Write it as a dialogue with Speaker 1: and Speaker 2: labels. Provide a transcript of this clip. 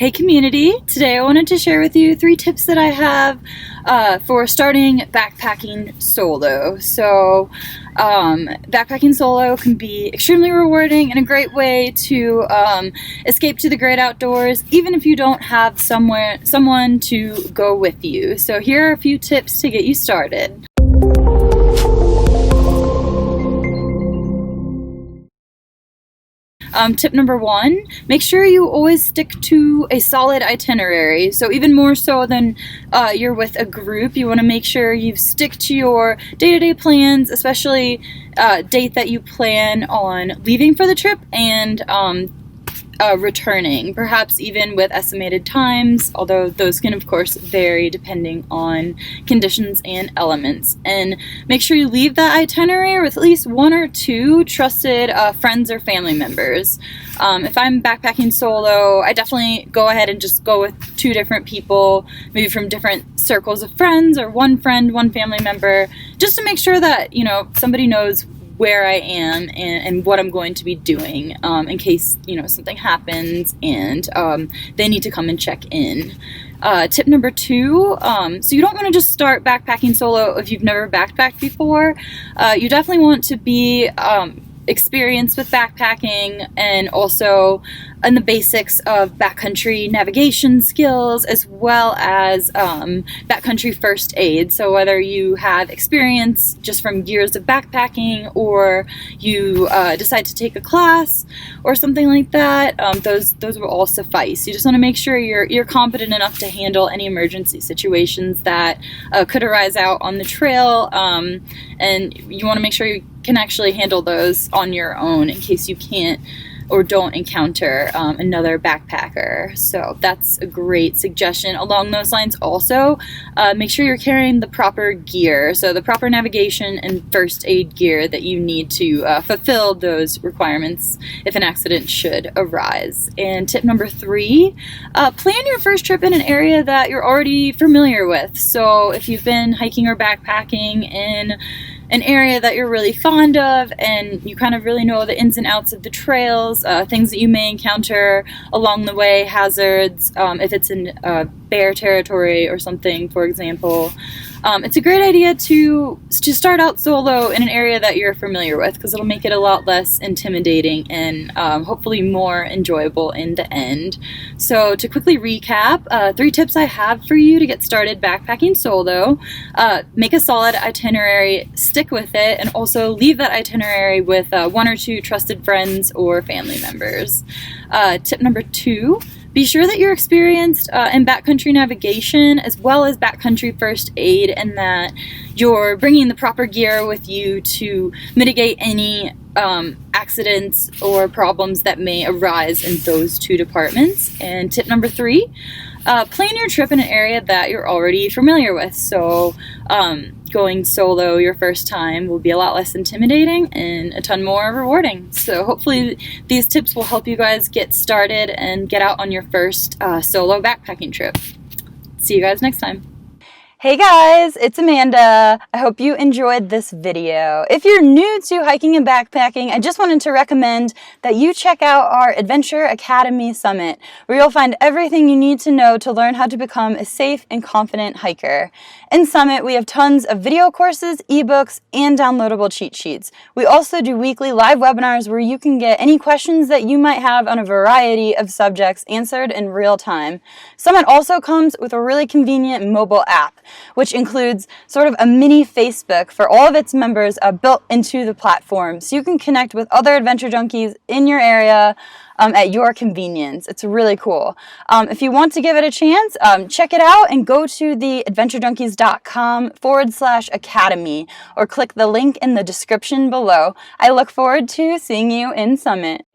Speaker 1: Hey community, today I wanted to share with you 3 tips that I have for starting backpacking solo. So backpacking solo can be extremely rewarding and a great way to escape to the great outdoors, even if you don't have someone to go with you. So here are a few tips to get you started. Tip number 1, make sure you always stick to a solid itinerary. So even more so than you're with a group, you want to make sure you stick to your day-to-day plans, especially date that you plan on leaving for the trip and returning, perhaps even with estimated times, although those can of course vary depending on conditions and elements. And make sure you leave that itinerary with at least 1 or 2 trusted friends or family members. If I'm backpacking solo, I definitely go ahead and just go with 2 different people, maybe from different circles of friends, or 1 friend, 1 family member, just to make sure that, you know, somebody knows where I am and what I'm going to be doing in case, you know, something happens and they need to come and check in. Tip number 2, so you don't want to just start backpacking solo if you've never backpacked before. You definitely want to be experienced with backpacking and also in the basics of backcountry navigation skills, as well as backcountry first aid. So whether you have experience just from years of backpacking, or you decide to take a class or something like that, those will all suffice. You just want to make sure you're competent enough to handle any emergency situations that could arise out on the trail, and you want to make sure you can actually handle those on your own in case you can't or don't encounter another backpacker. So that's a great suggestion. Along those lines also, make sure you're carrying the proper gear, so the proper navigation and first aid gear that you need to fulfill those requirements if an accident should arise. And tip number 3, plan your first trip in an area that you're already familiar with. So if you've been hiking or backpacking in an area that you're really fond of and you kind of really know the ins and outs of the trails, things that you may encounter along the way, hazards, if it's in bear territory or something, for example. It's a great idea to start out solo in an area that you're familiar with, because it'll make it a lot less intimidating and hopefully more enjoyable in the end. So to quickly recap, 3 tips I have for you to get started backpacking solo. Make a solid itinerary, stick with it, and also leave that itinerary with 1 or 2 trusted friends or family members. Tip number 2, be sure that you're experienced in backcountry navigation as well as backcountry first aid, and that you're bringing the proper gear with you to mitigate any accidents or problems that may arise in those 2 departments. And tip number 3, plan your trip in an area that you're already familiar with. So going solo your first time will be a lot less intimidating and a ton more rewarding. So hopefully these tips will help you guys get started and get out on your first solo backpacking trip. See you guys next time. Hey guys, it's Amanda. I hope you enjoyed this video. If you're new to hiking and backpacking, I just wanted to recommend that you check out our Adventure Academy Summit, where you'll find everything you need to know to learn how to become a safe and confident hiker. In Summit, we have tons of video courses, ebooks, and downloadable cheat sheets. We also do weekly live webinars where you can get any questions that you might have on a variety of subjects answered in real time. Summit also comes with a really convenient mobile app, which includes sort of a mini Facebook for all of its members built into the platform. So you can connect with other adventure junkies in your area at your convenience. It's really cool. If you want to give it a chance, check it out and go to the adventurejunkies.com/academy or click the link in the description below. I look forward to seeing you in Summit.